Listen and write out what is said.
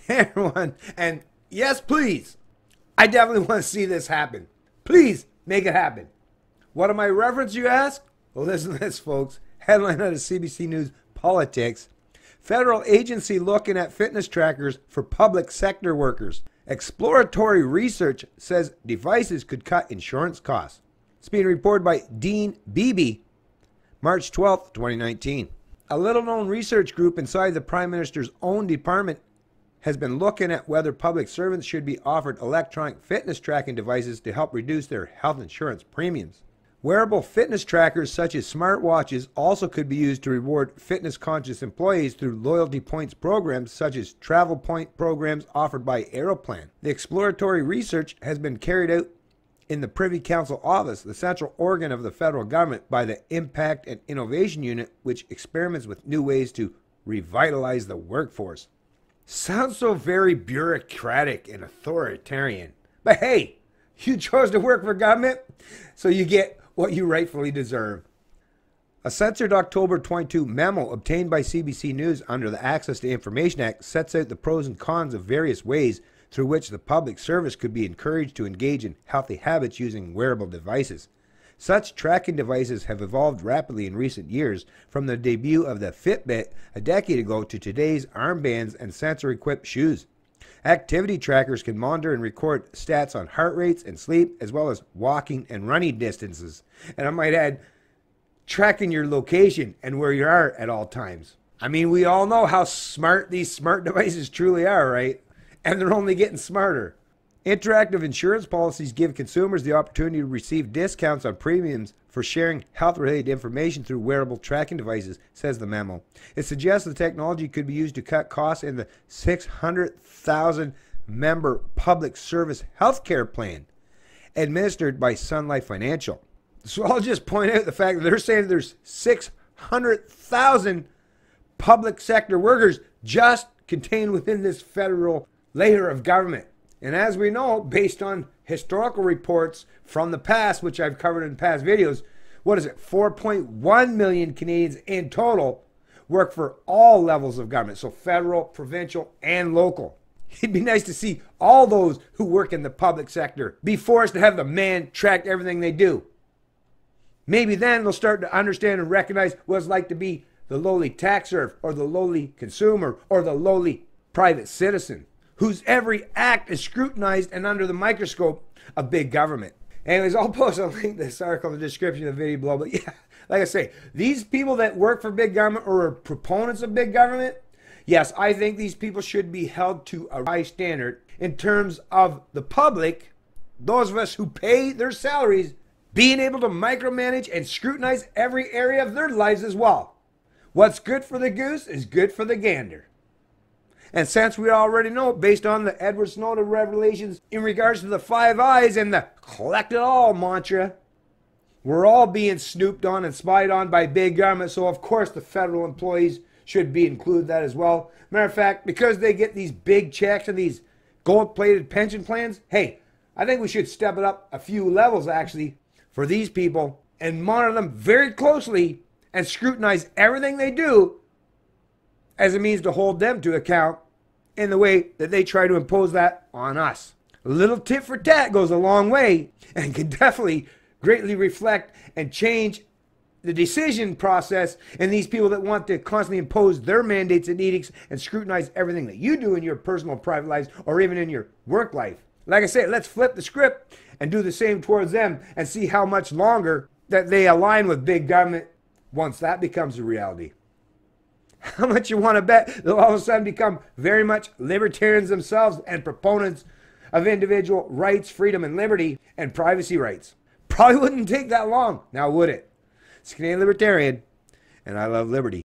Hey everyone, and yes, please, I definitely want to see this happen. Please make it happen. What am I reference, you ask? Well, listen to this, folks. Headline out of CBC News Politics. Federal agency looking at fitness trackers for public sector workers. Exploratory research says devices could cut insurance costs. It's being reported by Dean Beebe, March 12th, 2019. A little-known research group inside the Prime Minister's own department has been looking at whether public servants should be offered electronic fitness tracking devices to help reduce their health insurance premiums. Wearable fitness trackers such as smartwatches also could be used to reward fitness-conscious employees through loyalty points programs such as travel point programs offered by Aeroplan. The exploratory research has been carried out in the Privy Council Office, the central organ of the federal government, by the Impact and Innovation Unit, which experiments with new ways to revitalize the workforce. Sounds so very bureaucratic and authoritarian. But hey, you chose to work for government, so you get what you rightfully deserve. A censored October 22 memo obtained by CBC News under the Access to Information Act sets out the pros and cons of various ways through which the public service could be encouraged to engage in healthy habits using wearable devices. Such tracking devices have evolved rapidly in recent years, from the debut of the Fitbit a decade ago to today's armbands and sensor-equipped shoes. Activity trackers can monitor and record stats on heart rates and sleep, as well as walking and running distances. And I might add, tracking your location and where you are at all times. I mean, we all know how smart these smart devices truly are, right? And they're only getting smarter. Interactive insurance policies give consumers the opportunity to receive discounts on premiums for sharing health-related information through wearable tracking devices, says the memo. It suggests the technology could be used to cut costs in the 600,000 member public service healthcare plan administered by Sun Life Financial. So I'll just point out the fact that they're saying there's 600,000 public sector workers just contained within this federal layer of government. And as we know, based on historical reports from the past, which I've covered in past videos, 4.1 million Canadians in total work for all levels of government, so federal, provincial, and local. It'd be nice to see all those who work in the public sector be forced to have the man track everything they do. Maybe then they'll start to understand and recognize what it's like to be the lowly tax serf, or the lowly consumer, or the lowly private citizen, whose every act is scrutinized and under the microscope of big government. Anyways, I'll post a link to this article in the description of the video below. But yeah, like I say, these people that work for big government or are proponents of big government, yes, I think these people should be held to a high standard in terms of the public, those of us who pay their salaries, being able to micromanage and scrutinize every area of their lives as well. What's good for the goose is good for the gander. And since we already know, based on the Edward Snowden revelations in regards to the 5 eyes and the collect it all mantra, we're all being snooped on and spied on by big government, so of course the federal employees should be included that as well. Matter of fact, because they get these big checks and these gold-plated pension plans, hey, I think we should step it up a few levels actually for these people and monitor them very closely and scrutinize everything they do as a means to hold them to account in the way that they try to impose that on us. A little tit for tat goes a long way and can definitely greatly reflect and change the decision process in these people that want to constantly impose their mandates and edicts and scrutinize everything that you do in your personal private lives or even in your work life. Like I said, let's flip the script and do the same towards them and see how much longer that they align with big government once that becomes a reality. How much you want to bet they'll all of a sudden become very much libertarians themselves and proponents of individual rights, freedom, and liberty, and privacy rights? Probably wouldn't take that long, now would it? It's Canadian Libertarian, and I love liberty.